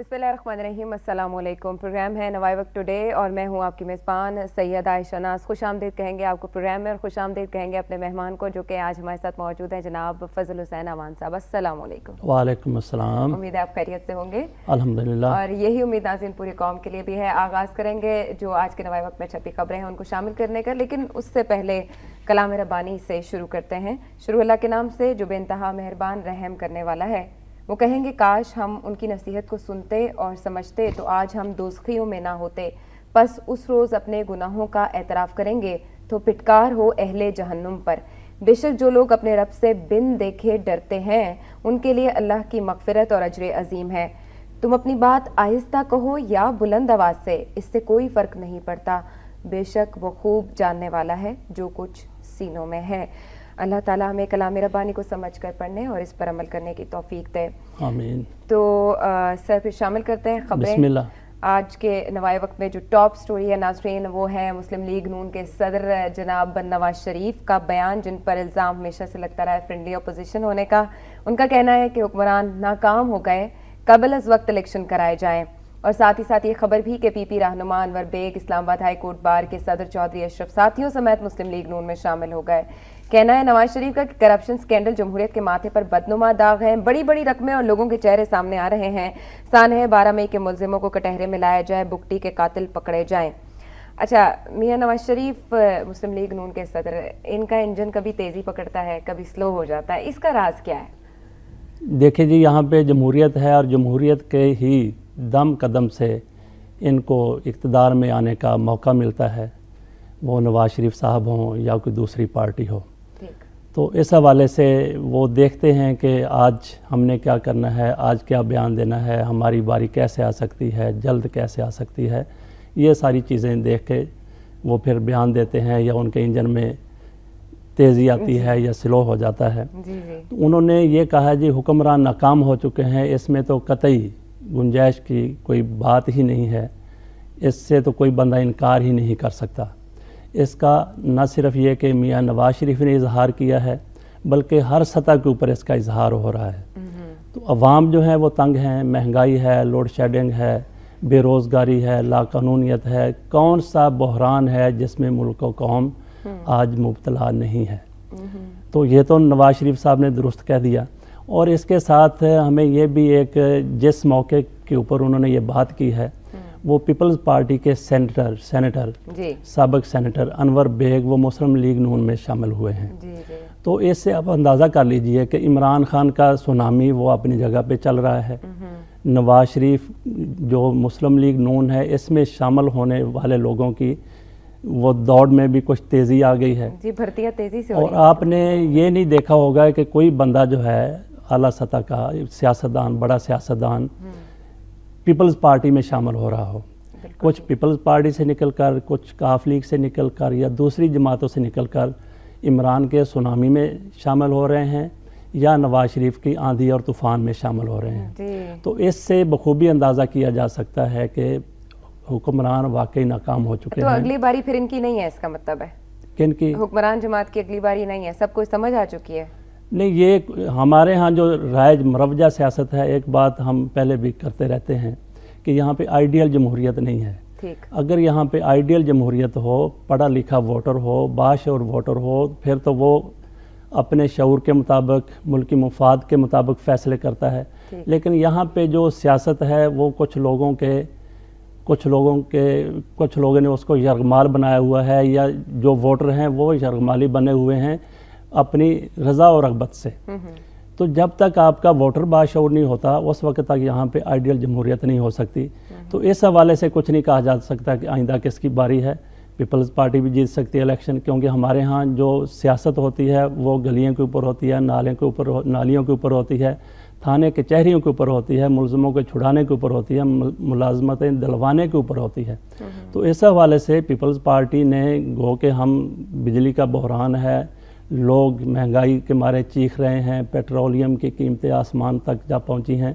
बिस्मिल्लाहिर्रहमानिर्रहीम, अस्सलाम वालेकुम। प्रोग्राम है नवाई वक्त टुडे और मैं हूँ आपकी मेज़बान सैयद आयशा नाज। खुश आमदीद कहेंगे आपको प्रोग्राम में और खुश आमदीद कहेंगे अपने मेहमान को जो कि आज हमारे साथ मौजूद हैं, जनाब फजल हुसैन अमान साहब। अस्सलाम वालेकुम। वालेकुम अस्सलाम। उम्मीद है आप खैरियत से होंगे। अल्हम्दुलिल्लाह। और यही उम्मीद नाज़रीन पूरी कौम के लिए भी है। आगाज़ करेंगे जो आज के नवाई वक्त में छपी खबरें हैं उनको शामिल करने का, लेकिन उससे पहले कलाम रब्बानी से शुरू करते हैं। शुरू अल्लाह के नाम से जो बेइंतहा मेहरबान रहम करने वाला है। वो कहेंगे काश हम उनकी नसीहत को सुनते और समझते तो आज हम दोज़खियों में ना होते। बस उस रोज़ अपने गुनाहों का एतराफ़ करेंगे तो फिटकार हो अहले जहन्नुम पर। बेशक जो लोग अपने रब से बिन देखे डरते हैं उनके लिए अल्लाह की मग़फ़िरत और अजर अज़ीम है। तुम अपनी बात आहिस्ता कहो या बुलंद आवाज़ से, इससे कोई फ़र्क नहीं पड़ता। बेशक वो खूब जानने वाला है जो कुछ सीनों में है। अल्लाह ताला हमें कलाम रब्बानी को समझ कर पढ़ने और इस पर अमल करने की तौफीक दे, आमीन। तो सर फिर शामिल करते हैं खबरें। बिस्मिल्लाह। आज के नवाए वक्त में जो टॉप स्टोरी है नाज़रीन, वो है मुस्लिम लीग नून के सदर जनाब नवाज शरीफ का बयान, जिन पर इल्ज़ाम हमेशा से लगता रहा है फ्रेंडली अपोजिशन होने का। उनका कहना है कि हुक्मरान नाकाम हो गए, कबल अज़ वक्त इलेक्शन कराए जाएँ। और साथ ही साथ ये खबर भी कि पीपी रहनुमा Anwar Baig Islamabad high court bar के सदर चौधरी अशरफ साथियों समेत मुस्लिम लीग नून में शामिल हो गए। कहना है नवाज शरीफ का करप्शन स्कैंडल जमहूरियत के माथे पर बदनुमा दाग है। बड़ी बड़ी रकमें और लोगों के चेहरे सामने आ रहे हैं। सान है 12 मई के मुलजिमों को कटहरे में लाया जाए, बुकटी के कातिल पकड़े जाएं। अच्छा मियां नवाज शरीफ मुस्लिम लीग नून के सदर, इनका इंजन कभी तेजी पकड़ता है कभी स्लो हो जाता है, इसका राज क्या है? देखिए जी, यहाँ पे जमहूरियत है और जमहूरियत के ही दम कदम से इनको इक़्तिदार में आने का मौका मिलता है, वो नवाज शरीफ साहब हों या कोई दूसरी पार्टी हो। तो इस हवाले से वो देखते हैं कि आज हमने क्या करना है, आज क्या बयान देना है, हमारी बारी कैसे आ सकती है, जल्द कैसे आ सकती है, ये सारी चीज़ें देख के वो फिर बयान देते हैं या उनके इंजन में तेज़ी आती है या स्लो हो जाता है। तो उन्होंने ये कहा जी हुक्मरान नाकाम हो चुके हैं, इसमें तो कतई गुंजाइश की कोई बात ही नहीं है, इससे तो कोई बंदा इनकार ही नहीं कर सकता। इसका न सिर्फ ये कि मियां नवाज शरीफ ने इजहार किया है, बल्कि हर सतह के ऊपर इसका इजहार हो रहा है। तो अवाम जो है वो तंग हैं, महंगाई है, लोड शेडिंग है, बेरोज़गारी है, लाकानूनियत है, कौन सा बहरान है जिसमें मुल्क व कौम आज मुब्तला नहीं है। तो ये तो नवाज शरीफ साहब ने दुरुस्त कह दिया। और इसके साथ हमें ये भी एक जिस मौके के ऊपर उन्होंने ये बात की है, वो पीपल्स पार्टी के सेनेटर साबिक सेनेटर अनवर बेग वो मुस्लिम लीग नून में शामिल हुए हैं। तो इससे आप अंदाज़ा कर लीजिए कि इमरान खान का सुनामी वो अपनी जगह पे चल रहा है। नवाज शरीफ जो मुस्लिम लीग नून है इसमें शामिल होने वाले लोगों की वो दौड़ में भी कुछ तेज़ी आ गई है जी, भर्तियाँ तेज़ी से। और आपने ये नहीं देखा होगा कि कोई बंदा जो है आला सतह का सियासतदान, बड़ा सियासतदान पीपल्स पार्टी में शामिल हो रहा हो। कुछ पीपल्स पार्टी से निकलकर, कुछ काफ लीग से निकलकर या दूसरी जमातों से निकलकर इमरान के सुनामी में शामिल हो रहे हैं या नवाज शरीफ की आंधी और तूफ़ान में शामिल हो रहे हैं। तो इससे बखूबी अंदाज़ा किया जा सकता है कि हुक्मरान वाकई नाकाम हो चुके हैं। तो अगली बारी फिर इनकी नहीं है, इसका मतलब है किन की? हुक्मरान जमात की अगली बारी नहीं है, सब कुछ समझ आ चुकी है। नहीं, ये हमारे यहाँ जो राइज मरवजा सियासत है, एक बात हम पहले भी करते रहते हैं कि यहाँ पे आइडियल जमहूरियत नहीं है। अगर यहाँ पे आइडियल जमहूरियत हो, पढ़ा लिखा वोटर हो, बाशऊर वोटर हो, फिर तो वो अपने शऊर के मुताबिक, मुल्की मुफाद के मुताबिक फ़ैसले करता है। लेकिन यहाँ पे जो सियासत है वो कुछ लोगों ने उसको यरगमाल बनाया हुआ है, या जो वोटर हैं वो यरगमाली बने हुए हैं अपनी रज़ा और रग़बत से। तो जब तक आपका वोटर बाशऊर नहीं होता उस वक्त तक यहाँ पे आइडियल जमहूरियत नहीं हो सकती। तो इस हवाले से कुछ नहीं कहा जा सकता कि आइंदा किसकी बारी है। पीपल्स पार्टी भी जीत सकती है इलेक्शन, क्योंकि हमारे यहाँ जो सियासत होती है वो गलियों के ऊपर होती है, नालियों के ऊपर होती है, थाने कचहरियों के ऊपर होती है, मुलज़िमों को छुड़ाने के ऊपर होती है, मुलाजमतें दिलवाने के ऊपर होती है। तो इस हवाले से पीपल्स पार्टी ने गो के हम बिजली का बहरान है, लोग महंगाई के मारे चीख रहे हैं, पेट्रोलियम की कीमतें आसमान तक जा पहुंची हैं।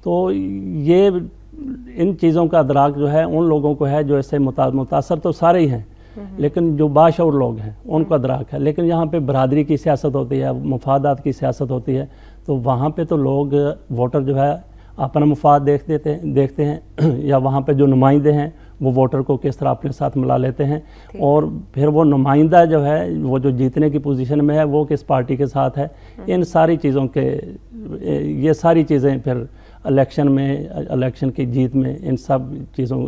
तो ये इन चीज़ों का अदराक जो है उन लोगों को है जो इससे मुतासर तो सारे ही हैं, लेकिन जो बाशऊर लोग हैं उनको अदराक है। लेकिन यहाँ पे बरादरी की सियासत होती है, मुफादात की सियासत होती है, तो वहाँ पे तो लोग वोटर जो है अपना मुफाद देखते हैं या वहाँ पे जो नुमाइंदे हैं वो वोटर को किस तरह अपने साथ मिला लेते हैं, और फिर वो नुमाइंदा जो है वो जो जीतने की पोजीशन में है वो किस पार्टी के साथ है। इन सारी चीज़ों के ये सारी चीज़ें फिर इलेक्शन की जीत में इन सब चीज़ों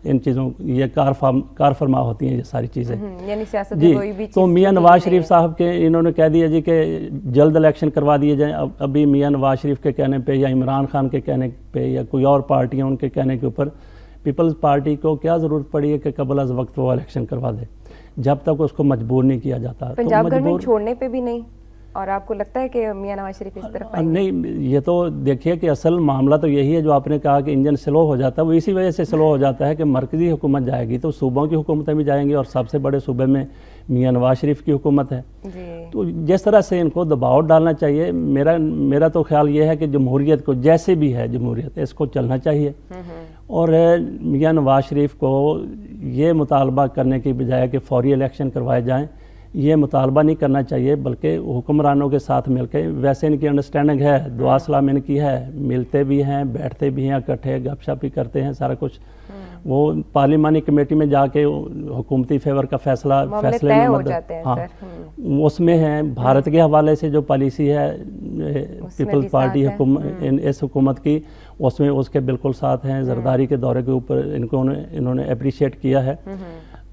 इन चीज़ों ये कार फरमा होती हैं ये सारी चीज़ें। यानी सियासत जी, में कोई भी तो चीज़ मियां नहीं नवाज है। शरीफ साहब के इन्होंने कह दिया जी कि जल्द इलेक्शन करवा दिए जाएं। अभी मियां नवाज शरीफ के कहने पे या इमरान खान के कहने पे या कोई और पार्टियां उनके कहने के ऊपर पीपल्स पार्टी को क्या ज़रूरत पड़ी है कि कबल अज़ वक्त वो इलेक्शन करवा दे, जब तक उसको मजबूर नहीं किया जाता। पंजाब तो गवर्नमेंट छोड़ने पे भी नहीं, और आपको लगता है कि मियां नवाज शरीफ इस तरफ आएंगे? नहीं, ये तो देखिए कि असल मामला तो यही है जो आपने कहा कि इंजन स्लो हो जाता है, वो इसी वजह से स्लो हो जाता है कि मरकज़ी हुकूमत जाएगी तो सूबों की हुकूमतें भी जाएंगी, और सबसे बड़े सूबे में मियां नवाज शरीफ की हुकूमत है। जी। तो जिस तरह से इनको दबाव डालना चाहिए, मेरा तो ख्याल ये है कि जमहूरियत को जैसे भी है जमहूरियत इसको चलना चाहिए, और मियां नवाज शरीफ को ये मुतालबा करने की बजाय कि फौरी इलेक्शन करवाए जाएं, ये मुतालबा नहीं करना चाहिए, बल्कि हुक्मरानों के साथ मिलकर, वैसे इनकी अंडरस्टैंडिंग है, दुआ सलाम इनकी है, मिलते भी हैं, बैठते भी हैं इकट्ठे, गपशप भी करते हैं, सारा कुछ वो पार्लिमानी कमेटी में जाके हुकूमती फेवर का फैसले में हो जाते हैं। हाँ, उसमें है भारत के हवाले से जो पॉलिसी है पीपल्स पार्टी इस हुकूमत की, उसमें उसके बिल्कुल साथ हैं। जरदारी के दौरे के ऊपर इन्होंने अप्रिशिएट किया है।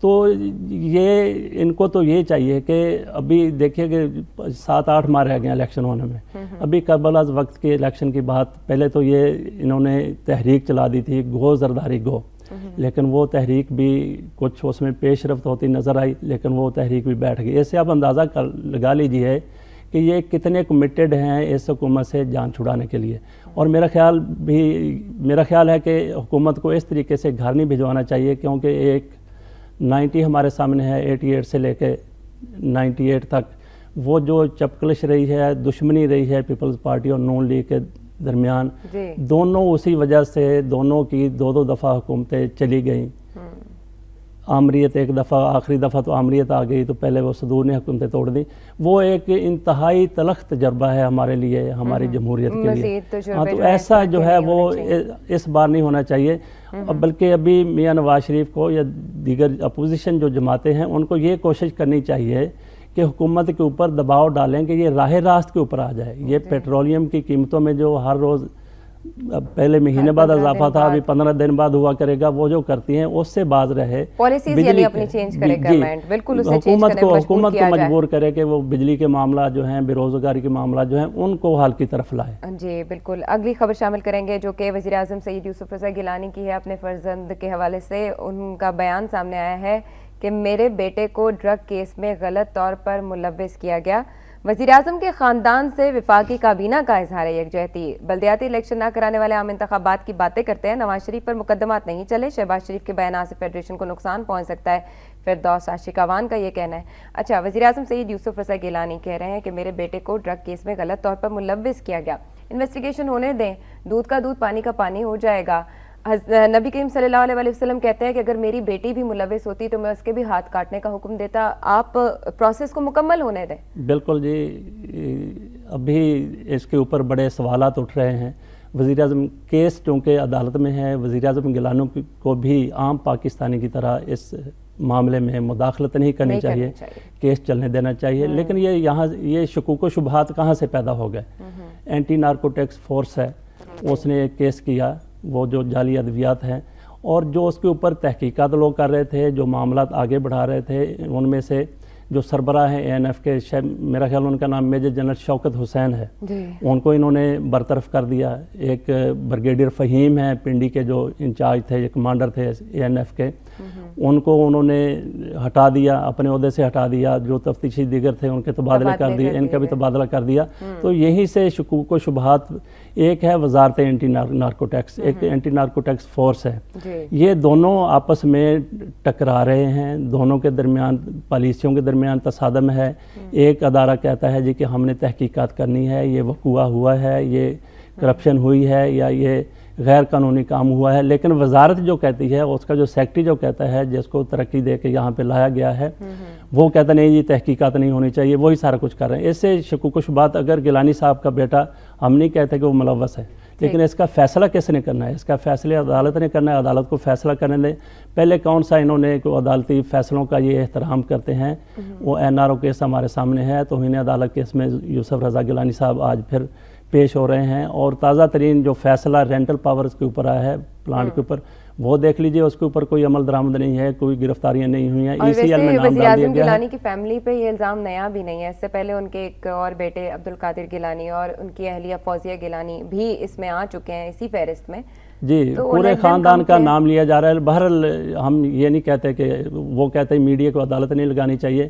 तो ये इनको तो ये चाहिए कि अभी देखिए कि 7-8 माह रह गए इलेक्शन होने में, अभी कबल अज़ वक्त के इलेक्शन की बात, पहले तो ये इन्होंने तहरीक चला दी थी गो जरदारी गो, लेकिन वो तहरीक भी कुछ उसमें पेशरफ्त होती नज़र आई, लेकिन वो तहरीक भी बैठ गई। इससे आप अंदाज़ा लगा लीजिए कि ये कितने कमिटेड हैं इस हुकूमत से जान छुड़ाने के लिए। और मेरा ख्याल है कि हुकूमत को इस तरीके से घर नहीं भिजवाना चाहिए, क्योंकि एक 90 हमारे सामने है, 88 से लेके 98 तक वो जो चपकलिश रही है, दुश्मनी रही है पीपल्स पार्टी और नून लीग के दरमियान, दोनों उसी वजह से दोनों की 2-2 दफ़ा हुकूमतें चली गईं। आमरीत एक दफ़ा, आखिरी दफ़ा तो आमरीत आ गई, तो पहले वो सदूर ने हुकूमतें तोड़ दी। वो एक इंतहाई तलख तजर्बा है हमारे लिए, हमारी जमहूरियत के लिए। हाँ, तो ऐसा जो है वो इस बार नहीं होना चाहिए, बल्कि अभी मियां नवाज शरीफ को या दीगर अपोजिशन जो जमातें हैं उनको ये कोशिश करनी चाहिए कि हुकूमत के ऊपर दबाव डालें कि ये राह रास्त के ऊपर आ जाए। ये पेट्रोलियम की कीमतों में जो हर रोज़ पहले महीने बाद इजाफा था, अभी 15 दिन बाद हुआ करेगा, वो जो करती हैं उससे बाज रहे। पॉलिसीज अपनी चेंज करे गवर्नमेंट, बिल्कुल उसे चेंज करने हुकूमत को मजबूर करे कि वो बिजली के मामला जो हैं, बेरोजगारी के मामला जो हैं, उनको हल की तरफ लाए। जी बिल्कुल। अगली खबर शामिल करेंगे जो कि वज़ीर आज़म सईद यूसुफ रज़ा गिलानी की है। अपने फर्जंद के हवाले से उनका बयान सामने आया है कि मेरे बेटे को ड्रग केस में गलत तौर पर मुलव्विस किया गया। वज़ीर आज़म के ख़ानदान से वफाकी काबीना का इजहार यकजहती। बल्दियाती इलेक्शन न कराने वाले आम इंतखाबात की बातें करते हैं। नवाज शरीफ पर मुकदमात नहीं चले, शहबाज शरीफ के बयान से फेडरेशन को नुकसान पहुँच सकता है, फिरदौस आशिकावान का ये कहना है। अच्छा, वज़ीर आज़म सईद यूसुफ रज़ा गिलानी कह रहे हैं कि मेरे बेटे को ड्रग केस में गलत तौर पर मुलव्विस किया गया, इन्वेस्टिगेशन होने दें, दूध का दूध पानी का पानी हो जाएगा। नबी करीम सल्लल्लाहु अलैहि वसल्लम कहते हैं कि अगर मेरी बेटी भी मुलव्विस होती तो मैं उसके भी हाथ काटने का हुक्म देता। आप प्रोसेस को मुकम्मल होने दें। बिल्कुल जी, अभी इसके ऊपर बड़े सवालात उठ रहे हैं। वज़ीर आज़म केस चूँकि अदालत में है, वज़ीर आज़म गिलानी को भी आम पाकिस्तानी की तरह इस मामले में मुदाखलत नहीं करनी चाहिए, केस चलने देना चाहिए। लेकिन ये शकूक व शुबहात कहाँ से पैदा हो गए? एंटी नारकोटिक्स फोर्स है, उसने एक केस किया, वो जो जाली अद्वियात हैं, और जो उसके ऊपर तहकीकात लोग कर रहे थे, जो मामलात आगे बढ़ा रहे थे, उनमें से जो सरबराह हैं ANF के, मेरा ख्याल उनका नाम मेजर जनरल शौकत हुसैन है, उनको इन्होंने बरतरफ कर दिया। एक ब्रिगेडियर फ़हीम है पिंडी के जो इंचार्ज थे, कमांडर थे ANF के, उनको उन्होंने हटा दिया, अपने ओहदे से हटा दिया। जो तफ्तीशी दिगर थे उनके तबादले कर दिए, इनका भी तबादला कर दिया। तो यहीं से शकूक व शुबहात, एक है वजारत एंटी नारकोटिक्स, एक एंटी नारकोटिक्स फोर्स है, ये दोनों आपस में टकरा रहे हैं, दोनों के दरमियान पॉलिसियों के दरमियान तसादम है। एक अदारा कहता है जी कि हमने तहकीकात करनी है, ये वक़ूआ हुआ है, ये करप्शन हुई है, या ये गैर कानूनी काम हुआ है, लेकिन वजारत जो कहती है, उसका जो सेक्रेटरी जो कहता है, जिसको तरक्की दे के यहाँ पे लाया गया है, वो कहता नहीं जी तहकीकात नहीं होनी चाहिए, वही सारा कुछ कर रहे हैं। इससे शकूक शुबात, अगर गिलानी साहब का बेटा, हम नहीं कहते कि वो मुलव्वस है, لیکن اس کا فیصلہ کس نے کرنا ہے؟ اس کا فیصلہ عدالت نے کرنا ہے، عدالت کو فیصلہ کرنے دیں. پہلے کون سا انہوں نے عدالتی فیصلوں کا یہ احترام کرتے ہیں؟ وہ NRO کیس ہمارے سامنے ہے، توہین عدالت کیس میں یوسف رضا گیلانی صاحب آج پھر پیش ہو رہے ہیں، اور تازہ ترین جو فیصلہ رینٹل پاورز کے اوپر آیا ہے پلانٹ کے اوپر، وہ دیکھ لیجئے، اس کے اوپر کوئی عمل درآمد نہیں ہے، کوئی گرفتاریاں نہیں ہوئی ہیں. ECL میں نام ڈال دیا گیا ہے. گیلانی کی فیملی پہ یہ الزام نیا بھی نہیں ہے، اس سے پہلے ان کے ایک اور بیٹے عبدالقادر گیلانی اور ان کی اہلیہ فوزیہ گیلانی بھی اس میں آ چکے ہیں اسی فہرست میں. جی، پورے خاندان کا نام لیا جا رہا ہے. بہرحال ہم یہ نہیں کہتے کہ وہ کہتے ہیں میڈیا کو عدالت نہیں لگانی چاہیے،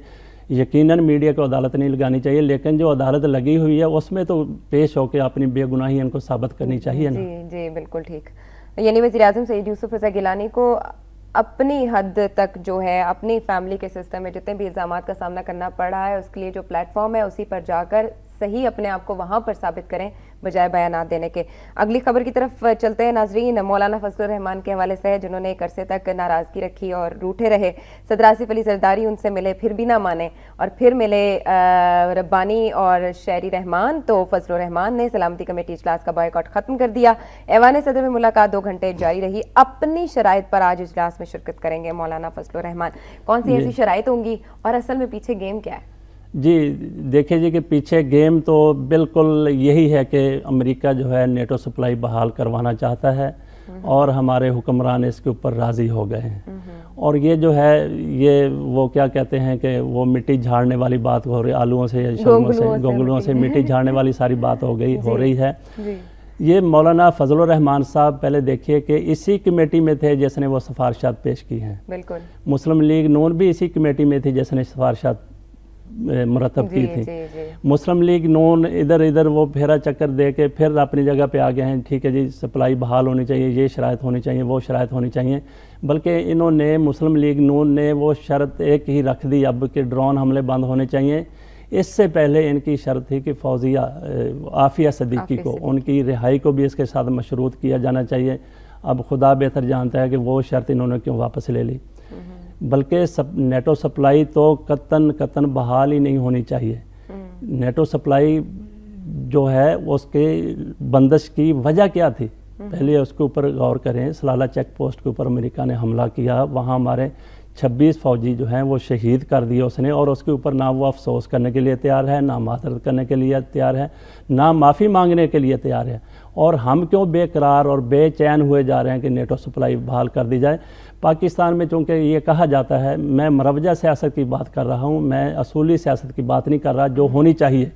یقیناً میڈیا کو عدالت نہیں لگانی چاہیے، لیکن جو عدالت لگی ہوئی ہے اس میں تو پیش ہو کے اپنی بے گناہی ان کو ثابت کرنی چاہیے نا. جی جی بالکل ٹھیک. یعنی وزیر اعظم سعید یوسف رضا گیلانی کو اپنی حد تک جو ہے اپنی فیملی کے سسٹم میں جتنے بھی الزامات کا سامنا کرنا پڑ رہا ہے اس کے لیے جو پلیٹ فارم ہے اسی پر جا کر صحیح اپنے آپ کو وہاں پر ثابت کریں بجائے بیانات دینے کے. اگلی خبر کی طرف چلتے ہیں ناظرین. مولانا فضل الرحمان کے حوالے سے ہے جنہوں نے ایک عرصے تک ناراضگی رکھی اور روٹھے رہے. صدر آصف علی زرداری ان سے ملے، پھر بھی نہ مانے، اور پھر ملے ربانی اور شہری رحمان، تو فضل الرحمان نے سلامتی کمیٹی اجلاس کا بائیکاٹ ختم کر دیا. ایوان صدر میں ملاقات 2 گھنٹے جاری رہی. اپنی شرائط پر آج اجلاس میں شرکت کریں گے مولانا فضل الرحمان. کون سی ایسی شرائط ہوں گی اور اصل میں پیچھے گیم کیا ہے؟ جی دیکھیں جی کہ پیچھے گیم تو بالکل یہی ہے کہ امریکہ جو ہے نیٹو سپلائی بحال کروانا چاہتا ہے اور ہمارے حکمران اس کے اوپر راضی ہو گئے ہیں. اور یہ جو ہے یہ وہ کیا کہتے ہیں کہ وہ مٹی جھاڑنے والی بات ہو رہی، آلوؤں سے گونگلوؤں سے مٹی جھاڑنے والی ساری بات ہو رہی ہے. یہ مولانا فضل الرحمان صاحب پہلے دیکھیے کہ اسی کمیٹی میں تھے جس نے وہ سفارشات پیش کی ہیں. بالکل. مسلم لیگ نون بھی اسی کمیٹی میں تھی جس نے سفارشات مرتب کی تھی. مسلم لیگ نون ادھر وہ پھیرا چکر دے کے پھر اپنی جگہ پہ آ گئے ہیں. ٹھیک ہے جی، سپلائی بحال ہونی چاہیے، یہ شرائط ہونی چاہیے، وہ شرائط ہونی چاہیے. بلکہ انہوں نے مسلم لیگ نون نے وہ شرط ایک ہی رکھ دی اب کہ ڈرون حملے بند ہونے چاہیے. اس سے پہلے ان کی شرط تھی کہ فوزیہ عافیہ صدیقی کو ان کی رہائی کو بھی اس کے ساتھ مشروط کیا جانا چاہیے. اب خدا بہتر جانتا ہے کہ وہ شرط انہوں نے کیوں واپس لے لی. بلکہ نیٹو سپلائی تو قطعاً بحال ہی نہیں ہونی چاہیے. نیٹو سپلائی جو ہے اس کے بندش کی وجہ کیا تھی؟ پہلے اس کے اوپر غور کریں. سلالہ چیک پوسٹ کے اوپر امریکہ نے حملہ کیا، وہاں ہمارے 26 فوجی جو ہیں وہ شہید کر دیے اس نے، اور اس کے اوپر نہ وہ افسوس کرنے کے لیے تیار ہے، نہ معذرت کرنے کے لیے تیار ہے، نہ معافی مانگنے کے لیے تیار ہے. اور ہم کیوں بے قرار اور بے چین ہوئے جا رہے ہیں کہ نیٹو سپلائی بحال کر دی جائے؟ پاکستان میں چونکہ یہ کہا جاتا ہے، میں مروجہ سیاست کی بات کر رہا ہوں، میں اصولی سیاست کی بات نہیں کر رہا جو ہونی چاہیے،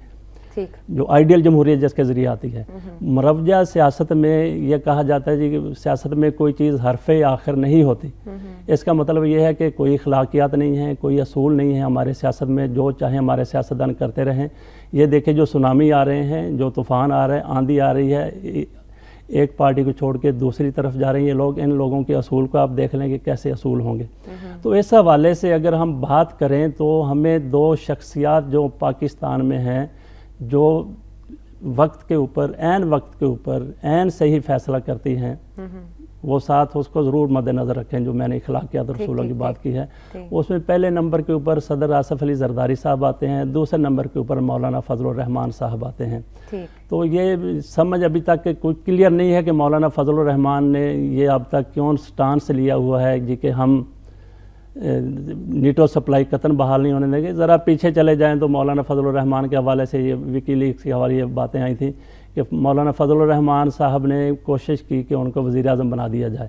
جو آئیڈیل جمہوریت جس کے ذریعے آتی ہے. مروجہ سیاست میں یہ کہا جاتا ہے جی کہ سیاست میں کوئی چیز حرف آخر نہیں ہوتی. اس کا مطلب یہ ہے کہ کوئی اخلاقیات نہیں ہیں، کوئی اصول نہیں ہے ہمارے سیاست میں، جو چاہے ہمارے سیاستدان کرتے رہیں. یہ دیکھیں جو سونامی آ رہے ہیں، جو طوفان آ رہے ہیں، آندھی آ رہی ہے، ایک پارٹی کو چھوڑ کے دوسری طرف جا رہی ہیں لوگ. ان لوگوں کے اصول کو آپ دیکھ لیں کہ کیسے اصول ہوں گے. تو اس حوالے سے اگر ہم بات کریں تو ہمیں 2 شخصیات جو پاکستان میں ہیں، جو وقت کے اوپر عین صحیح فیصلہ کرتی ہیں، وہ ساتھ اس کو ضرور مد نظر رکھیں. جو میں نے اخلاقیات اور اصولوں کی بات کی ہے، اس میں پہلے نمبر کے اوپر صدر آصف علی زرداری صاحب آتے ہیں، دوسرے نمبر کے اوپر مولانا فضل الرحمان صاحب آتے ہیں. تو یہ سمجھ ابھی تک کوئی کلیئر نہیں ہے کہ مولانا فضل الرحمان نے یہ اب تک کیوں سٹانس لیا ہوا ہے جی کہ ہم نیٹو سپلائی قطعاً بحال نہیں ہونے دیں گے. ذرا پیچھے چلے جائیں تو مولانا فضل الرحمان کے حوالے سے یہ وکی لیکس کے حوالے یہ باتیں آئی تھیں کہ مولانا فضل الرحمان صاحب نے کوشش کی کہ ان کو وزیر اعظم بنا دیا جائے.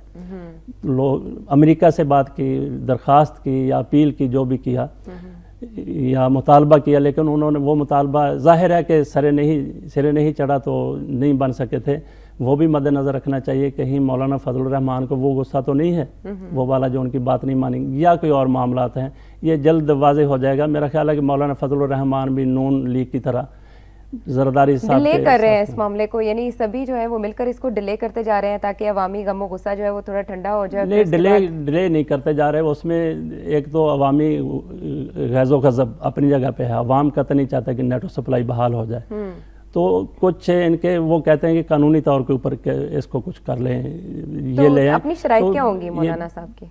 امریکہ سے بات کی، درخواست کی یا اپیل کی، جو بھی کیا یا مطالبہ کیا، لیکن انہوں نے وہ مطالبہ ظاہر ہے کہ سرے نہیں چڑھا تو نہیں بن سکے تھے. وہ بھی مد نظر رکھنا چاہیے کہیں مولانا فضل الرحمان کو وہ غصہ تو نہیں ہے وہ والا جو ان کی بات نہیں مانی، یا کوئی اور معاملات ہیں. یہ جلد واضح ہو جائے گا. میرا خیال ہے کہ مولانا فضل الرحمان بھی نون لیگ کی طرح زرداری صاحب ڈیلے کر رہے ہیں اس معاملے کو، یعنی سبھی جو ہے وہ مل کر اس کو ڈیلے کرتے جا رہے ہیں تاکہ عوامی غم و غصہ جو ہے وہ تھوڑا ٹھنڈا ہو جائے. نہیں، ڈیلے نہیں کرتے جا رہے. اس میں ایک تو عوامی غیظ و غضب اپنی جگہ پہ ہے. عوام قطع نہیں چاہتا کہ نیٹو سپلائی بحال ہو جائے. تو کچھ ان کے وہ کہتے ہیں کہ قانونی طور کے اوپر اس کو کچھ کر لیں، یہ لیں. اپنی شرائط کیا ہوں گی مولانا صاحب کی؟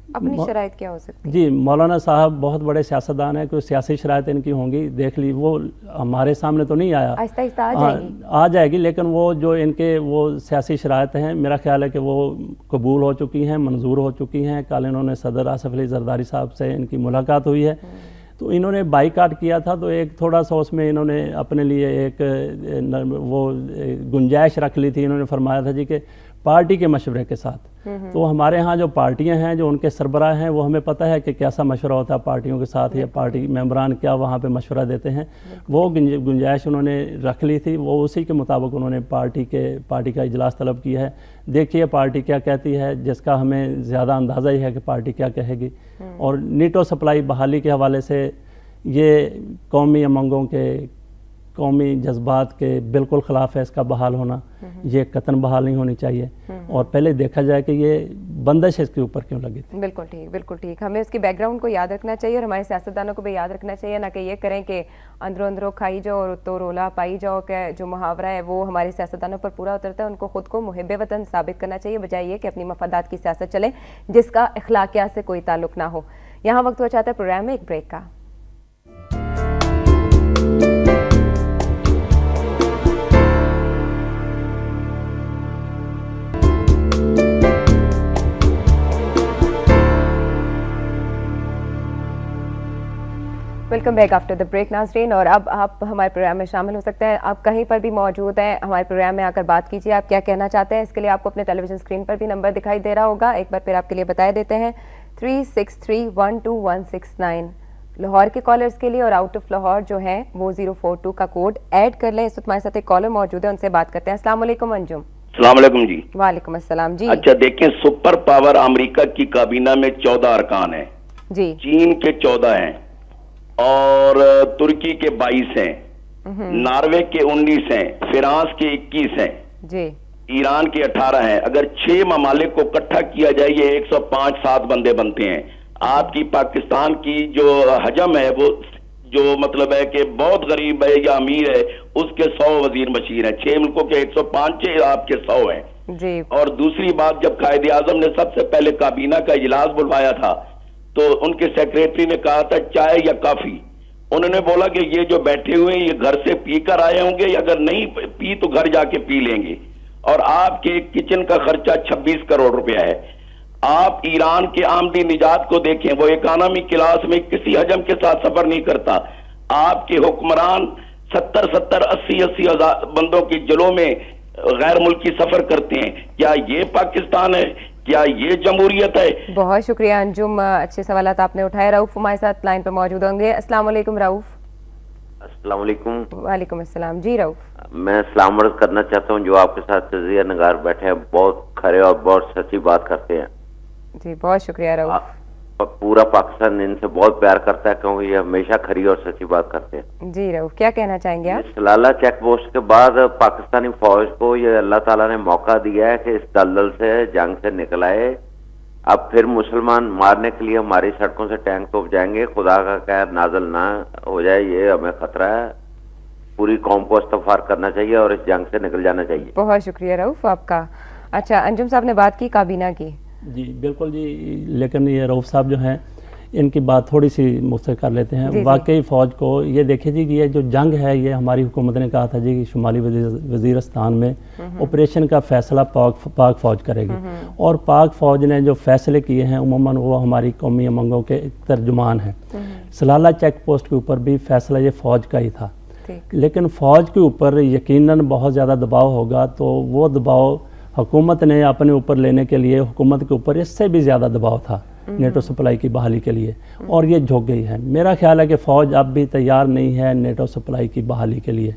अपनी शराइत क्या हो सकती है? जी, मौलाना साहब बहुत बड़े सियासतदान हैं, कोई सियासी शराइत इनकी होंगी, देख ली, वो हमारे सामने तो नहीं आया, आहिस्ता आहिस्ता आ जाएगी। आ जाएगी, लेकिन वो जो इनके वो सियासी शराइत हैं, मेरा ख्याल है कि वो कबूल हो चुकी हैं, मंजूर हो चुकी हैं। कल इन्होंने सदर आसिफ अली जरदारी साहब से इनकी मुलाकात हुई है, तो इन्होंने बाईकाट किया था, तो एक थोड़ा सा उसमें इन्होंने अपने लिए एक वो गुंजाइश रख ली थी। इन्होंने फरमाया था जी कि पार्टी के मशवरे के साथ, तो हमारे यहाँ जो पार्टियां हैं, जो उनके सरबराह हैं, वो हमें पता है कि कैसा मशवरा होता है पार्टियों के साथ, या पार्टी मेंबरान क्या वहाँ पे मशवरा देते हैं। वो गुंजाइश उन्होंने रख ली थी, वो उसी के मुताबिक उन्होंने पार्टी का इजलास तलब किया है। देखिए पार्टी क्या कहती है, जिसका हमें ज़्यादा अंदाज़ा ही है कि पार्टी क्या कहेगी। और नीटो सप्लाई बहाली के हवाले से ये कौमी उमंगों के, कौमी जज्बात के बिल्कुल ख़िलाफ़ है इसका बहाल होना। ये कतन बहाल नहीं होनी चाहिए, और पहले देखा जाए कि ये बंदिश इसके ऊपर क्यों लगी थी। बिल्कुल ठीक, बिल्कुल ठीक। हमें उसकी बैकग्राउंड को याद रखना चाहिए, और हमारे सियासतदानों को भी याद रखना चाहिए, ना कि ये करें कि अंदरों अंदरों खाई जाओ और तो रोला पाई जाओ, कि जो मुहावरा है वो हमारे सियासतदानों पर पूरा उतरता है। उनको खुद को मुहिब वतन साबित करना चाहिए, बजाय ये कि अपनी मफादात की सियासत चले जिसका अखलाकियात से कोई ताल्लुक ना हो। यहाँ वक्त हुआ चाहता है प्रोग्राम में एक ब्रेक का। Welcome back after the break नाज़रीन, और अब आप हमारे प्रोग्राम में शामिल हो सकते हैं। आप कहीं पर भी मौजूद हैं, हमारे प्रोग्राम में आकर बात कीजिए, आप क्या कहना चाहते हैं। इसके लिए आपको अपने टेलीविजन स्क्रीन पर भी नंबर दिखाई दे रहा होगा, एक बार फिर आपके लिए बताए देते हैं, 36312169 लाहौर के कॉलर्स के लिए, और आउट ऑफ लाहौर जो है वो 042 का कोड ऐड कर लें। इस वक्त हमारे साथ एक कॉलर मौजूद है, उनसे बात करते हैं। अस्सलाम वालेकुम अंजुम। अस्सलाम वालेकुम जी। वालेकुम अस्सलाम जी। अच्छा देखें, सुपर पावर अमेरिका की काबीना में 14 अरकान हैं जी, चीन के 14 हैं, और तुर्की के 22 हैं, नॉर्वे के 19 हैं, फ्रांस के 21 हैं जी, ईरान के 18 हैं। अगर 6 ममालिक को इकट्ठा किया जाए ये 105-7 बंदे बनते हैं। आपकी पाकिस्तान की जो हजम है वो जो मतलब है कि बहुत गरीब है या अमीर है, उसके 100 वजीर मशीर हैं। 6 मुल्कों के 105, आपके 100 हैं जी। और दूसरी बात, जब कायदे आजम ने सबसे पहले काबीना का इजलास बुलवाया था तो उनके सेक्रेटरी ने कहा था चाय या कॉफी। उन्होंने बोला कि ये जो बैठे हुए हैं ये घर से पी कर आए होंगे, अगर नहीं पी तो घर जाके पी लेंगे। और आपके किचन का खर्चा 26 करोड़ रुपया है। आप ईरान के आमदी निजात को देखें, वो इकोनॉमी क्लास में किसी हजम के साथ सफर नहीं करता। आपके हुक्मरान 70-80 हजार बंदों की जलों में गैर मुल्की सफर करते हैं। क्या ये पाकिस्तान है? क्या ये जमहूरियत है? बहुत शुक्रिया अंजुम, अच्छे सवालात आपने उठाए। रऊफ हमारे साथ लाइन पर मौजूद होंगे। अस्सलाम वालेकुम रऊफ। अस्सलाम वालेकुम। वालेकुम अस्सलाम जी। रऊफ, मैं सलाम अर्ज करना चाहता हूँ, जो आपके साथ तजिया नगार बैठे हैं बहुत खरे और बहुत सच्ची बात करते हैं जी, बहुत शुक्रिया रऊफ। पूरा पाकिस्तान इनसे बहुत प्यार करता है क्योंकि ये हमेशा खरी और सच्ची बात करते हैं जी। रऊफ, क्या कहना चाहेंगे आप? सलाला चेक पोस्ट के बाद पाकिस्तानी फौज को ये अल्लाह ताला ने मौका दिया है कि इस दलदल से जंग से निकल आए। अब फिर मुसलमान मारने के लिए हमारी सड़कों से टैंक तोप जाएंगे, खुदा का कहर नाजल ना हो जाए, ये हमें खतरा है। पूरी कौम को इस्तफार करना चाहिए और इस जंग से निकल जाना चाहिए। बहुत शुक्रिया रऊफ आपका। अच्छा, अंजुम साहब ने बात की काबीना की। जी बिल्कुल जी, लेकिन ये रऊफ साहब जो हैं इनकी बात थोड़ी सी मुझसे कर लेते हैं। वाकई फ़ौज को ये देखिए जी, ये जो जंग है ये हमारी हुकूमत ने कहा था जी कि शुमाली वज़ीरिस्तान में ऑपरेशन का फ़ैसला पाक फ़ौज करेगी, और पाक फ़ौज ने जो फ़ैसले किए हैं उमूमन वो हमारी कौमी उमंगों के तर्जुमान हैं। सलाला चेक पोस्ट के ऊपर भी फ़ैसला ये फ़ौज का ही था, लेकिन फ़ौज के ऊपर यकीनन बहुत ज़्यादा दबाव होगा, तो वो दबाव हुकूमत ने अपने ऊपर लेने के लिए हुकूमत के ऊपर इससे भी ज़्यादा दबाव था नेटो सप्लाई की बहाली के लिए, और ये झुक गई है। मेरा ख्याल है कि फ़ौज अब भी तैयार नहीं है नेटो सप्लाई की बहाली के लिए।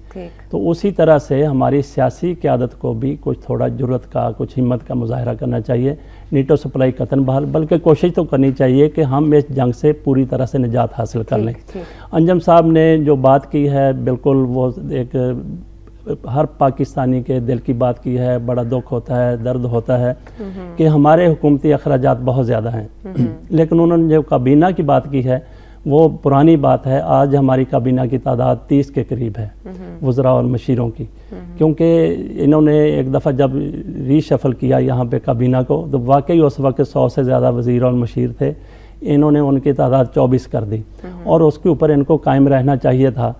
तो उसी तरह से हमारी सियासी क़यादत को भी कुछ थोड़ा जुर्रत का, कुछ हिम्मत का मुजाहरा करना चाहिए। नेटो सप्लाई कतन बहाल, बल्कि कोशिश तो करनी चाहिए कि हम इस जंग से पूरी तरह से निजात हासिल कर लें। अंजुम साहब ने जो बात की है बिल्कुल वो एक हर पाकिस्तानी के दिल की बात की है। बड़ा दुख होता है, दर्द होता है कि हमारे हुकूमती अखराजात बहुत ज़्यादा हैं, लेकिन उन्होंने जो काबीना की बात की है وہ پرانی بات ہے. آج ہماری کابینہ کی تعداد 30 کے قریب ہے وزراء اور مشیروں کی, کیونکہ انہوں نے ایک دفعہ جب ری شفل کیا یہاں پہ کابینہ کو تو واقعی اس وقت 100 سے زیادہ وزیر اور مشیر تھے. انہوں نے ان کی تعداد 24 کر دی اور اس کے اوپر ان کو قائم رہنا چاہیے تھا.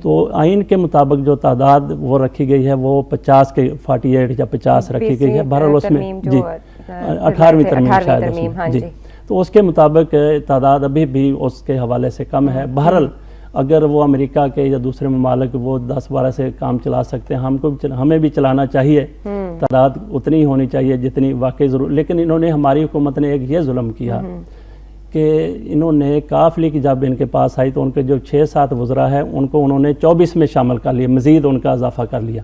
تو آئین کے مطابق جو تعداد وہ رکھی گئی ہے وہ 50 کے 48 یا 50 رکھی گئی ہے. بہرحال اس میں جی 18ویں ترمیم شاید اس میں جی, تو اس کے مطابق تعداد ابھی بھی اس کے حوالے سے کم ہے. بہرحال اگر وہ امریکہ کے یا دوسرے ممالک وہ 10-12 سے کام چلا سکتے ہیں, ہمیں بھی چلانا چاہیے. تعداد اتنی ہی ہونی چاہیے جتنی واقعی ضرور. لیکن انہوں نے, ہماری حکومت نے ایک یہ ظلم کیا کہ انہوں نے کافلی کی جب ان کے پاس آئی تو ان کے جو 6-7 وزراء ہیں ان کو انہوں نے 24 میں شامل کر لیا, مزید ان کا اضافہ کر لیا.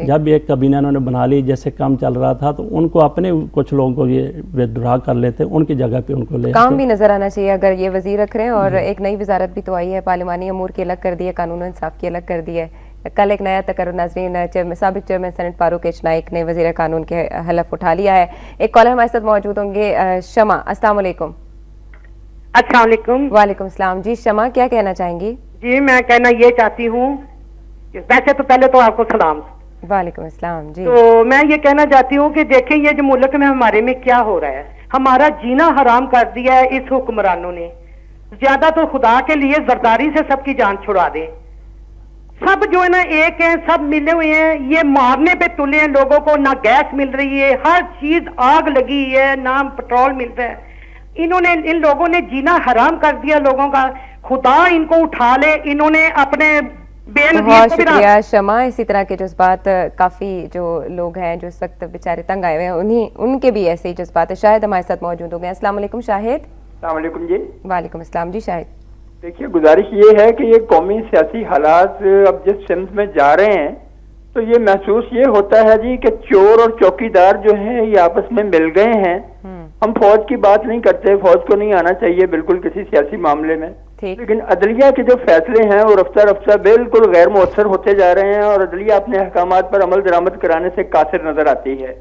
جب ایک کابینہ انہوں نے بنا لی, جیسے کام چل رہا تھا تو ان کو اپنے کچھ لوگوں کو یہ ودرا کر لیتے, ان کی جگہ پہ ان کو لے. کام بھی نظر آنا چاہیے اگر یہ وزیر رکھ رہے ہیں. اور ایک نئی وزارت بھی تو آئی ہے, پارلیمانی امور کی الگ کر دی ہے, قانون و انصاف کی الگ کر دی ہے. کل ایک نیا تقرر ناظرین, سابق چیئرمین سینٹ فاروق ایچ نائک نے وزیر قانون کے حلف اٹھا لیا ہے. ایک کالر ہمارے ساتھ موجود ہوں گے, شمع. السلام علیکم. السلام علیکم. وعلیکم السلام. جی شمع, کیا کہنا چاہیں گی؟ جی میں کہنا یہ چاہتی ہوں, ویسے تو پہلے تو آپ کو سلام. وعلیکم السلام. جی تو میں یہ کہنا چاہتی ہوں کہ دیکھیں یہ جو ملک میں ہمارے میں کیا ہو رہا ہے, ہمارا جینا حرام کر دیا ہے اس حکمرانوں نے. زیادہ تو خدا کے لیے زرداری سے سب کی جان چھڑا دیں. سب جو ہے نا ایک ہیں, سب ملے ہوئے ہیں, یہ مارنے پہ تلے ہیں لوگوں کو. نہ گیس مل رہی ہے, ہر چیز آگ لگی ہے, نہ پٹرول مل رہا ہے. انہوں نے, ان لوگوں نے جینا حرام کر دیا لوگوں کا. خدا ان کو اٹھا لے. انہوں نے اپنے بے نظیر بہت شکریہ شمع. اسی طرح کے جذبات کافی جو لوگ ہیں جو اس وقت بیچارے تنگ آئے ہوئے ہیں, ان کے بھی ایسے ہی جذبات ہیں. شاہد ہمارے ساتھ موجود ہو گئے. السلام علیکم شاہد. السلام علیکم جی. وعلیکم السلام. جی شاہد. دیکھیے گزارش یہ ہے کہ یہ قومی سیاسی حالات اب جس سمت میں جا رہے ہیں تو یہ محسوس یہ ہوتا ہے جی کہ چور اور چوکیدار جو ہیں یہ آپس میں مل گئے ہیں. ہم فوج کی بات نہیں کرتے, فوج کو نہیں آنا چاہیے بالکل کسی سیاسی معاملے میں, لیکن عدلیہ کے جو فیصلے ہیں وہ رفتہ رفتہ بالکل غیر مؤثر ہوتے جا رہے ہیں اور عدلیہ اپنے احکامات پر عمل درآمد کرانے سے قاصر نظر آتی ہے.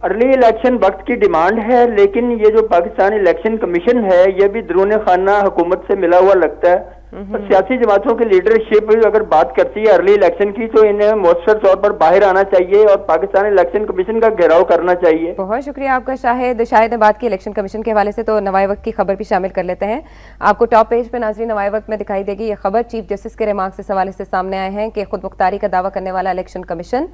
ارلی الیکشن وقت کی ڈیمانڈ ہے, لیکن یہ جو پاکستان الیکشن کمیشن ہے یہ بھی درون خانہ حکومت سے ملا ہوا لگتا ہے. اور سیاسی جماعتوں کی لیڈرشپ اگر بات کرتی ہے ارلی الیکشن کی تو انہیں مؤثر طور پر باہر آنا چاہیے اور پاکستان الیکشن کمیشن کا گھیراؤ کرنا چاہیے. بہت شکریہ آپ کا شاہد. شاہد نے بات کی الیکشن کمیشن کے حوالے سے, تو نوائے وقت کی خبر بھی شامل کر لیتے ہیں. آپ کو ٹاپ پیج پہ ناظرین نوائے وقت میں دکھائی دے گی یہ خبر. چیف جسٹس کے ریمارکس اس حوالے سے سامنے آئے ہیں کہ خود مختاری کا دعویٰ کرنے والا الیکشن کمیشن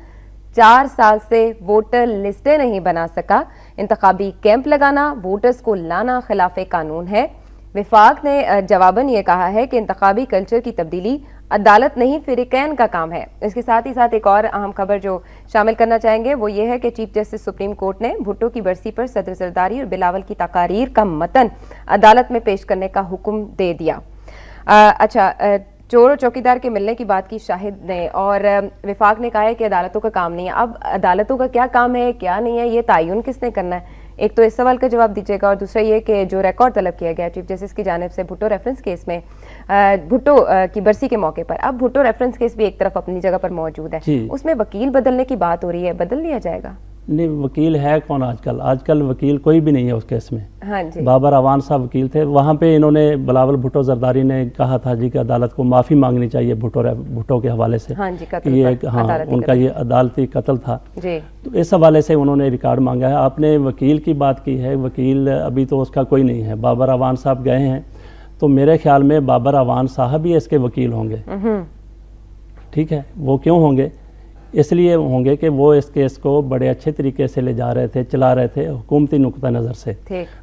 4 سال سے ووٹر لسٹیں نہیں بنا سکا. انتخابی کیمپ لگانا, ووٹرز کو لانا خلاف قانون ہے. وفاق نے جواباً یہ کہا ہے کہ انتخابی کلچر کی تبدیلی عدالت نہیں فریقین کا کام ہے. اس کے ساتھ ہی ساتھ ایک اور اہم خبر جو شامل کرنا چاہیں گے وہ یہ ہے کہ چیف جسٹس سپریم کورٹ نے بھٹو کی برسی پر صدر زرداری اور بلاول کی تقاریر کا متن عدالت میں پیش کرنے کا حکم دے دیا. اچھا, چور اور چوکیدار کے ملنے کی بات کی شاہد نے, اور وفاق نے کہا ہے کہ عدالتوں کا کام نہیں ہے. اب عدالتوں کا کیا کام ہے کیا نہیں ہے یہ تعین کس نے کرنا ہے؟ ایک تو اس سوال کا جواب دیجیے گا, اور دوسرا یہ کہ جو ریکارڈ طلب کیا گیا چیف جسٹس کی جانب سے بھٹو ریفرنس کیس میں, بھٹو کی برسی کے موقع پر, اب بھٹو ریفرنس کیس بھی ایک طرف اپنی جگہ پر موجود ہے, اس میں وکیل بدلنے کی بات ہو رہی ہے, بدل لیا جائے گا؟ نہیں, وکیل ہے کون آج کل وکیل کوئی بھی نہیں ہے اس کیس میں. ہاں جی, بابر اعوان صاحب وکیل تھے. وہاں پہ انہوں نے بلاول بھٹو زرداری نے کہا تھا جی کہ عدالت کو معافی مانگنی چاہیے بھٹو کے حوالے سے. ہاں جی, ان کا یہ عدالتی قتل تھا جی, تو اس حوالے سے انہوں نے ریکارڈ مانگا ہے. آپ نے وکیل کی بات کی ہے, وکیل ابھی تو اس کا کوئی نہیں ہے. بابر اعوان صاحب گئے ہیں تو میرے خیال میں بابر اعوان صاحب ہی اس کے وکیل ہوں گے. ٹھیک ہے, وہ کیوں ہوں گے؟ اس لیے ہوں گے کہ وہ اس کیس کو بڑے اچھے طریقے سے لے جا رہے تھے, چلا رہے تھے حکومتی نقطہ نظر سے.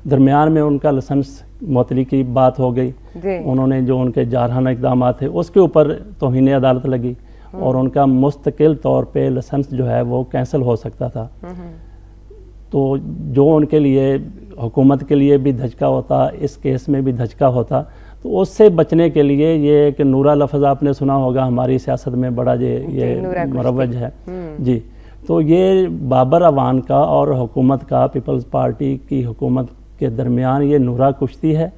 درمیان میں ان کا لائسنس معطلی کی بات ہو گئی, انہوں نے جو ان کے جارحانہ اقدامات تھے اس کے اوپر توہین عدالت لگی اور ان کا مستقل طور پہ لائسنس جو ہے وہ کینسل ہو سکتا تھا. تو جو ان کے لیے حکومت کے لیے بھی دھچکا ہوتا, اس کیس میں بھی دھچکا ہوتا. تو اس سے بچنے کے لیے یہ ایک نورا لفظ آپ نے سنا ہوگا ہماری سیاست میں بڑا یہ مروج ہے جی. تو یہ بابر اعوان کا اور حکومت کا, پیپلز پارٹی کی حکومت کے درمیان یہ نورا کشتی ہے.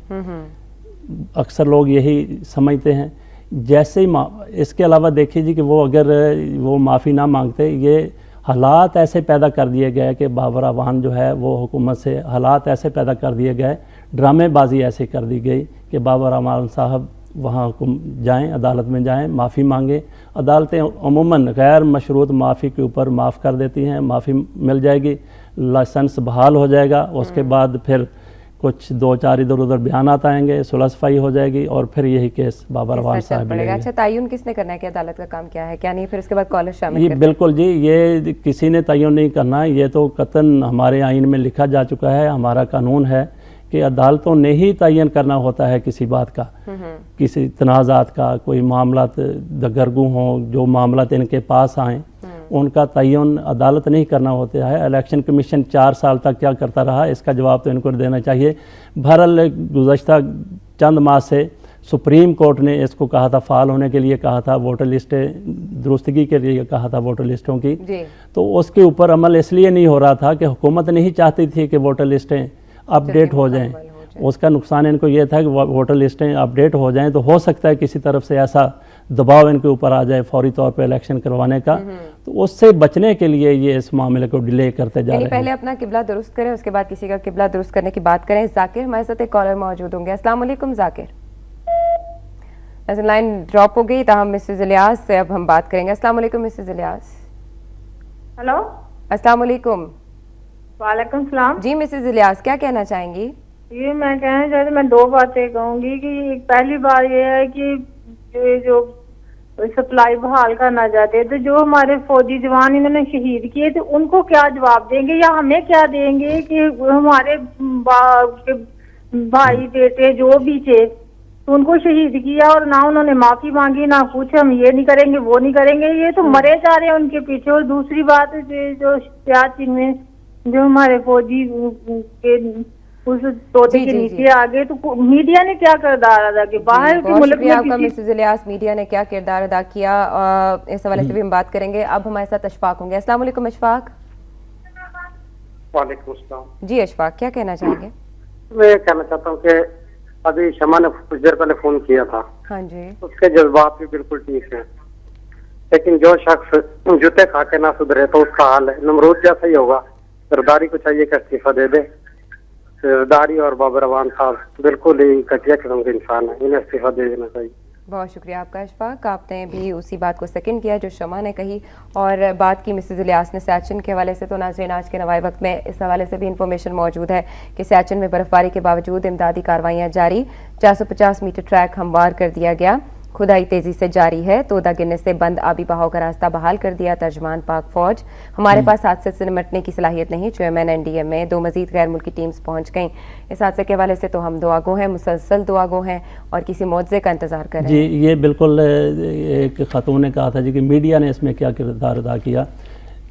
اکثر لوگ یہی سمجھتے ہیں. جیسے ہی اس کے علاوہ دیکھیے جی کہ وہ اگر وہ معافی نہ مانگتے, یہ حالات ایسے پیدا کر دیے گئے کہ بابر اعوان جو ہے وہ حکومت سے, حالات ایسے پیدا کر دیے گئے ड्रामे बाजी ऐसे कर दी गई कि बाबर रहमान साहब वहाँ को जाएं, अदालत में जाएं, माफ़ी मांगें। अदालतें अमूमन गैर मशरूत माफ़ी के ऊपर माफ़ कर देती हैं, माफ़ी मिल जाएगी, लाइसेंस बहाल हो जाएगा, उसके बाद फिर कुछ 2-4 इधर उधर बयानात आएंगे, सुलह सफाई हो जाएगी और फिर यही केस बाबर रहमान साहब पड़ेगा। लेंगे। अच्छा, तयन किसने करना है कि अदालत का काम क्या है क्या नहीं, फिर उसके बाद कॉलेज शामिल ये करते हैं? बिल्कुल जी, ये किसी ने तयन नहीं करना, ये तो कतन हमारे आइन में लिखा जा चुका है, हमारा कानून है कि अदालतों ने ही तयन करना होता है किसी बात का, किसी तनाज़ात का, कोई मामला दगरगू हों, जो मामला इनके पास आएँ उनका तयन अदालत नहीं करना होता है। इलेक्शन कमीशन 4 साल तक क्या करता रहा, इसका जवाब तो इनको देना चाहिए। बहरहाल गुज़श्ता चंद माह से सुप्रीम कोर्ट ने इसको कहा था, फ़ाल होने के लिए कहा था, वोटर लिस्टें दुरुस्तगी के लिए कहा था वोटर लिस्टों की, तो उसके ऊपर अमल इसलिए नहीं हो रहा था कि हुकूमत नहीं चाहती थी कि वोटर लिस्टें अपडेट हो जाएं। उसका नुकसान इनको ये था कि वोटर लिस्टें अपडेट हो जाएं तो हो सकता है किसी तरफ से ऐसा दबाव इनके ऊपर आ जाए फौरी तौर पे इलेक्शन करवाने का, तो उससे बचने के लिए ये इस मामले को डिले करते जा रहे हैं। पहले अपना किबला दुरुस्त करें, उसके बाद किसी का किबला दुरुस्त करने की बात करें। जाकिर हमारे साथ एक कॉलर मौजूद होंगे। अस्सलाम वालेकुम जाकिर। लाइन ड्रॉप हो गई, ताहम मिसेज इलियास से अब हम बात करेंगे। अस्सलाम वालेकुम मिसेज इलियास। हेलो, अस्सलाम वालेकुम। वालेकुम सलाम। जी मिसेज इलियास, क्या कहना चाहेंगी? ये मैं कहना चाहती, मैं 2 बातें कहूंगी कि पहली बात ये है कि ये जो सप्लाई बहाल करना चाहते हैं, तो जो हमारे फौजी जवान इन्होंने शहीद किए थे उनको क्या जवाब देंगे या हमें क्या देंगे कि हमारे भाई बेटे जो भी थे तो उनको शहीद किया और ना उन्होंने माफी मांगी ना कुछ, हम ये नहीं करेंगे वो नहीं करेंगे, ये तो मरे जा रहे हैं उनके पीछे। और दूसरी बात जो सियाचिन में जो हमारे फौजी के उस तोते के नीचे आ गए, तो मीडिया ने क्या किरदार अदा किया बाहर के मुल्क में? आपका मिसेज इलियास, मीडिया ने क्या किरदार अदा किया, इस हवाले से भी हम बात करेंगे। अब हमारे साथ अशफाक होंगे। अस्सलाम वालेकुम अशफाक। वालेकुम अस्सलाम। जी अशफाक, क्या कहना चाहेंगे? मैं कहना चाहता हूँ कि अभी शमा ने कुछ देर पहले फोन किया था, हाँ जी, उसके जज्बात भी बिल्कुल ठीक है, लेकिन जो शख्स जूते खा के ना सुधरे तो उसका हाल है नमरूद जैसा ही होगा। सरदारी को चाहिए कि इस्तीफा दे दे। सरदारी और बाबर रहमान साहब बिल्कुल ही घटिया किस्म के इंसान है, इन्हें इस्तीफा दे देना चाहिए। बहुत शुक्रिया आपका अशफाक, आपने भी उसी बात को सेकंड किया जो शमा ने कही और बात की मिसेज इलियास ने सियाचिन के हवाले से। तो नाज़रीन, आज के नवाए वक्त में इस हवाले से भी इंफॉर्मेशन मौजूद है कि सियाचिन में बर्फबारी के बावजूद इमदादी कार्रवाइयाँ जारी, 450 मीटर ट्रैक हमवार कर दिया गया, खुदाई तेजी से जारी है, तोदा गिरने से बंद आबी बहाव का रास्ता बहाल कर दिया तर्जमान पाक फौज। हमारे पास हादसे से निपटने की सलाहियत नहीं, चेयरमैन एनडीएम में 2 मजीद गैर मुल्की टीम्स पहुंच गईं। इस हादसे के हवाले से तो हम दुआगो हैं, मुसलसल दुआगो हैं और किसी मौजज़े का इंतजार कर रहे हैं। जी, ये बिल्कुल एक खातून ने कहा था जी कि मीडिया ने इसमें क्या किरदार अदा किया।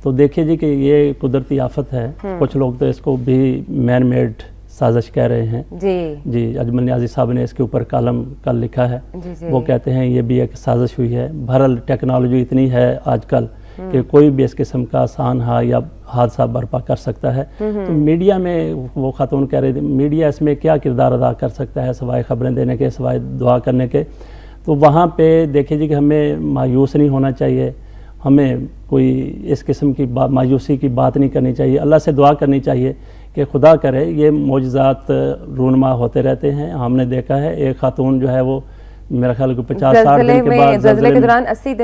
तो देखिए जी कि ये कुदरती आफत है, कुछ लोग तो इसको भी मैन मेड साजिश कह रहे हैं। जी, अजमल नियाजी साहब ने इसके ऊपर कॉलम कल लिखा है। वो कहते हैं ये भी एक साजिश हुई है। बहरहाल टेक्नोलॉजी इतनी है आजकल कि कोई भी इस किस्म का आसान या हादसा बर्पा कर सकता है। तो मीडिया में वो खातून कह रहे थे मीडिया इसमें क्या किरदार अदा कर सकता है सिवाय खबरें देने के, सिवाय दुआ करने के। तो वहाँ पे देखिए जी कि हमें मायूस नहीं होना चाहिए, हमें कोई इस किस्म की मायूसी की बात नहीं करनी चाहिए, अल्लाह से दुआ करनी चाहिए कि खुदा करे ये मौजज़ात रूनमा होते रहते हैं। हमने देखा है एक खातून जो है वो मेरा ख्याल को 50-60 दिन के बाद ज़लज़ले के दौरान 80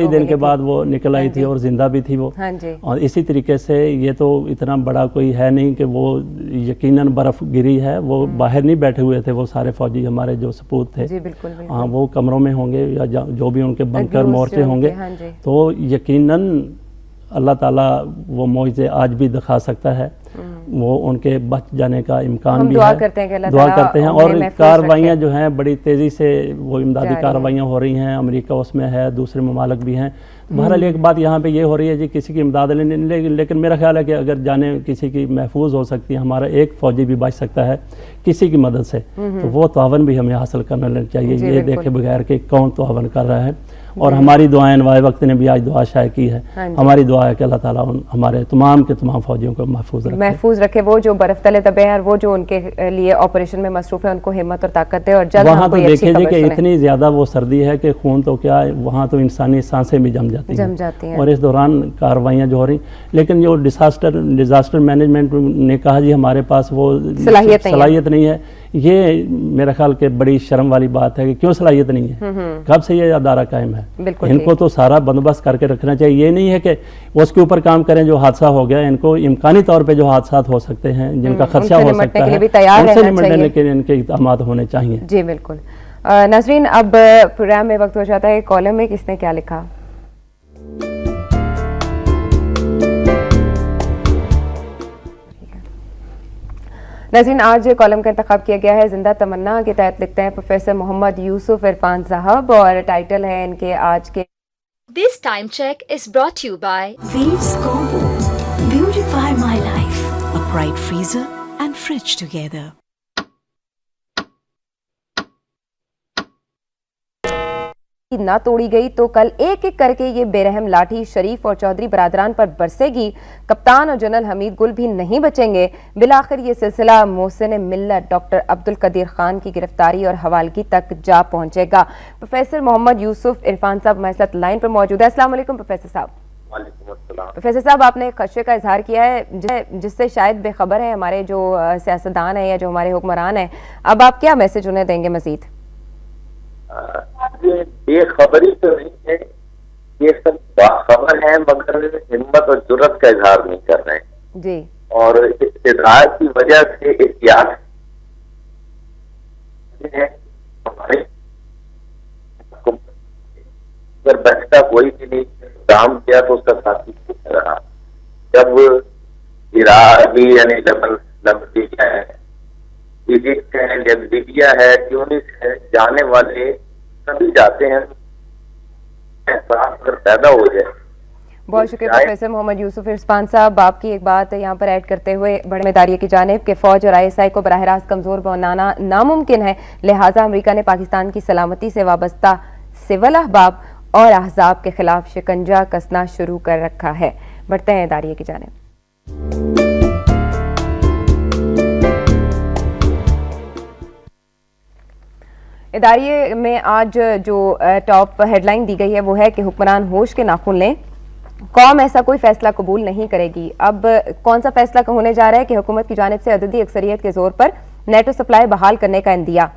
दिन के बाद वो निकल आई थी और जिंदा भी थी वो। हाँ जी। और इसी तरीके से ये तो इतना बड़ा कोई है नहीं कि वो यकीनन बर्फ़ गिरी है, वो बाहर नहीं बैठे हुए थे वो सारे फौजी हमारे जो सपूत थे। जी बिल्कुल, हाँ, वो कमरों में होंगे या जो भी उनके बंकर मोर्चे होंगे। हाँ जी। तो यकीनन अल्लाह ताला वो मौजज़े आज भी दिखा सकता है, वो उनके बच जाने का इम्कान भी है। दुआ करते हैं कि अल्लाह दुआ ताला करते हैं। उन्हें और महफूज कार्रवाइयाँ रखे। जो हैं बड़ी तेज़ी से वो इमदादी कार्रवाइयाँ हो रही हैं, अमेरिका उसमें है, दूसरे ममालिक भी हैं। बहरहाल एक बात यहाँ पे ये हो रही है जी किसी की इमदाद लेकिन मेरा ख्याल है कि अगर जाने किसी की महफूज हो सकती है, हमारा एक फ़ौजी भी बच सकता है किसी की मदद से, तो वो तावन भी हमें हासिल करना चाहिए। ये देखे बगैर कि कौन तावन कर रहा है। और हमारी दुआएं नवाए वक्त ने भी आज दुआ शायद की है। हमारी दुआ है कि अल्लाह ताला हमारे तमाम के तमाम फौजियों को महफूज रखे, वो जो बर्फ तले दबे हैं और वो जो उनके लिए ऑपरेशन में मसरूफ है उनको हिम्मत और ताकत दे। और जल्द वहाँ तो देखिए जी कि इतनी ज़्यादा वो सर्दी है कि खून तो क्या, वहाँ तो इंसानी सांसें भी जम जाती हैं और इस दौरान कार्रवाइयाँ जो हो रही, लेकिन जो डिज़ास्टर मैनेजमेंट ने कहा जी हमारे पास वो सलाहियत नहीं है, ये मेरा ख्याल के बड़ी शर्म वाली बात है कि क्यों सलाहियत नहीं है, कब से ये अदारा कायम है। इनको तो सारा बंदोबस्त करके रखना चाहिए, ये नहीं है कि उसके ऊपर काम करें जो हादसा हो गया, इनको इम्कानी तौर पे जो हादसा हो सकते हैं जिनका खर्चा हो सकता है उनसे निपटने के लिए इनके इक़दामात होने चाहिए। जी बिल्कुल। नाज़रीन, अब प्रोग्राम में वक्त हो जाता है कॉलम में किसने क्या लिखा। नाज़रीन, आज कॉलम का इंतखाब किया गया है जिंदा तमन्ना के तहत लिखते हैं प्रोफेसर मोहम्मद यूसुफ इरफान साहब और टाइटल है इनके आज के This time check is brought to you by Waves Combo. Beautify my life. A bright freezer and fridge together. ना तोड़ी गई तो कल एक एक करके ये बेरहम लाठी शरीफ और चौधरी बरादरान पर बरसेगी। कप्तान और जनरल हमीद गुल भी नहीं बचेंगे। बिलाखिर ये सिलसिला मोहसिन मिल्लत डॉक्टर अब्दुल कदीर खान की गिरफ्तारी और हवालगी तक जा पहुंचेगा। प्रोफेसर मोहम्मद यूसुफ इरफान साहब हमारे साथ लाइन पर मौजूद है। अस्सलाम वालेकुम प्रोफेसर साहब। प्रोफेसर साहब, आपने खदशे का इजहार किया है जिससे शायद बेखबर है हमारे जो सियासतदान है या जो हमारे हुक्मरान है, अब आप क्या मैसेज उन्हें देंगे मजीद? ये बेखबरी तो नहीं है, ये सब बाखबर है मगर हिम्मत और जुर्रत का इजहार नहीं कर रहे हैं जी। और इस इजहार की वजह से एहतियात हमारे अगर बचता कोई भी नहीं काम किया तो उसका साथी रहा। जब इराक यानी लीबिया है, इजिप्ट है, लीबिया है, ट्यूनिस है, जाने वाले सभी जाते हैं, पैदा हो जाए। बहुत शुक्रिया प्रोफेसर मोहम्मद यूसुफ इरफान साहब। आपकी एक बात यहाँ पर ऐड करते हुए बड़ी जिम्मेदारी की जानिब कि फौज और ISI को बराह रास्त कमजोर बनाना नामुमकिन है, लिहाजा अमेरिका ने पाकिस्तान की सलामती से वाबस्ता सिविल अहबाब और अहजाब के खिलाफ शिकंजा कसना शुरू कर रखा है। बढ़ते हैं इदारिये की जानिब। इदारिये में आज जो टॉप हेडलाइन दी गई है वो है कि हुक्मरान होश के नाखून लें, कौम ऐसा कोई फैसला कबूल नहीं करेगी। अब कौन सा फैसला होने जा रहा है कि हुकूमत की जानिब से अददी अक्सरियत के जोर पर नेटो सप्लाई बहाल करने का इंदिया।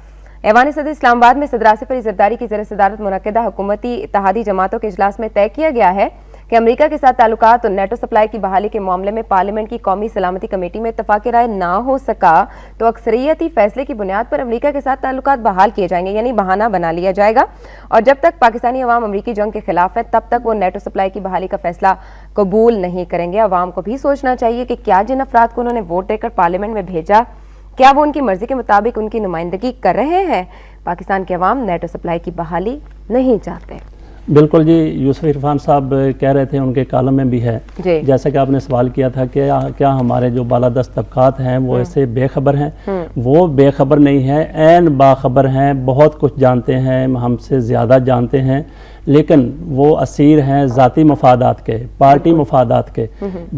ऐवान सदर इस्लामाबाद में सदर आसिफ अली जरदारी की ज़ेर सदारत मुनक्किदा हुकूमती इत्तेहादी जमातों के इजलास में तय किया गया है कि अमेरिका के साथ ताल्लुकात और नेटो सप्लाई की बहाली के मामले में पार्लियामेंट की कौमी सलामती कमेटी में इत्तफाक राय ना हो सका तो अक्सरियती फैसले की बुनियाद पर अमेरिका के साथ ताल्लुकात बहाल किए जाएंगे, यानी बहाना बना लिया जाएगा। और जब तक पाकिस्तानी अवाम अमेरिकी जंग के खिलाफ है तब तक वो नेटो सप्लाई की बहाली का फैसला कबूल नहीं करेंगे। अवाम को भी सोचना चाहिए कि क्या जिन अफराद को उन्होंने वोट देकर पार्लियामेंट में भेजा, क्या वो उनकी मर्जी के मुताबिक उनकी नुमाइंदगी कर रहे हैं? पाकिस्तान के अवाम नेटो सप्लाई की बहाली नहीं चाहते। बिल्कुल जी, यूसुफ इरफान साहब कह रहे थे, उनके कॉलम में भी है, जैसा कि आपने सवाल किया था कि क्या हमारे जो बालादस्त तबकात हैं वो ऐसे बेखबर हैं। वो बेखबर नहीं है, ऐन बाखबर हैं, बहुत कुछ जानते हैं, हमसे ज़्यादा जानते हैं, लेकिन वो असीर हैं ज़ाती मफादात के, पार्टी मफादात के।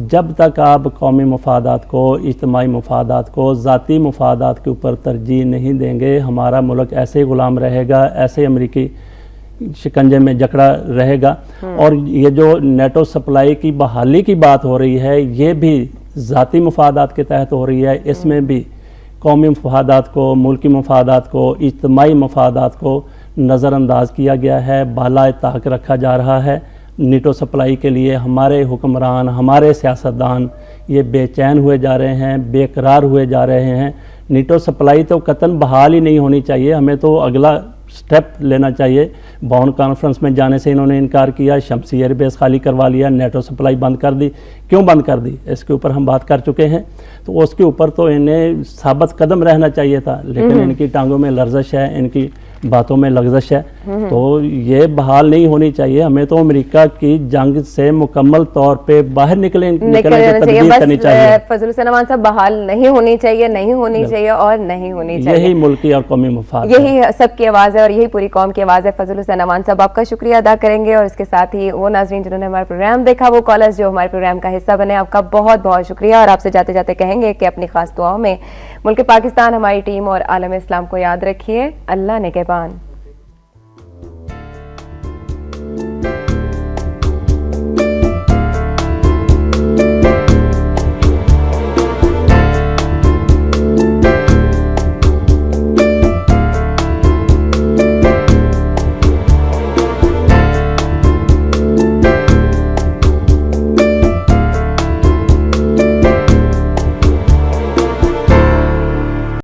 जब तक आप कौमी मफादात को, इज्तिमाई मफादात को ज़ाती मफादात के ऊपर तरजीह नहीं देंगे, हमारा मुल्क ऐसे ही ग़ुलाम रहेगा, ऐसे अमरीकी शिकंजे में जकड़ा रहेगा। और ये जो नेटो सप्लाई की बहाली की बात हो रही है ये भी ज़ाती मफादात के तहत हो रही है। इसमें भी कौमी मफादात को, मुल्की मफादात को, इज्तिमाई मफादात को नज़रअंदाज किया गया है, बाला ताक रखा जा रहा है। नेटो सप्लाई के लिए हमारे हुक्मरान, हमारे सियासतदान ये बेचैन हुए जा रहे हैं, बेकरार हुए जा रहे हैं। नेटो सप्लाई तो कतन बहाल ही नहीं होनी चाहिए, हमें तो अगला स्टेप लेना चाहिए। बाउन कॉन्फ्रेंस में जाने से इन्होंने इनकार किया, शमसी एयरबेस खाली करवा लिया, नेटो सप्लाई बंद कर दी। क्यों बंद कर दी इसके ऊपर हम बात कर चुके हैं, तो उसके ऊपर तो इन्हें साबित कदम रहना चाहिए था, लेकिन इनकी टांगों में लर्जिश है, इनकी बातों में लग्जश है, तो ये बहाल नहीं होनी चाहिए। हमें तो अमेरिका की जंग से मुकम्मल तौर पे बाहर निकलने की तदबीर करनी चाहिए। फजल हुसैन अमान साहब, बहाल नहीं होनी चाहिए, नहीं होनी चाहिए और नहीं होनी चाहिए। यही मुल्की और कौमी मफाद, यही सबकी आवाज़ है और यही पूरी कौम की आवाज़ है। फजल हुसैन अमान साहब, आपका शुक्रिया अदा करेंगे और इसके साथ ही वो नाज़रीन जिन्होंने हमारा प्रोग्राम देखा, वो कॉलर्स जो हमारे प्रोग्राम का हिस्सा बने, आपका बहुत बहुत शुक्रिया। और आपसे जाते जाते कहेंगे कि अपनी खास दुआओं में मुल्क पाकिस्तान, हमारी टीम और आलम इस्लाम को याद रखिए। अल्लाह निगहबान।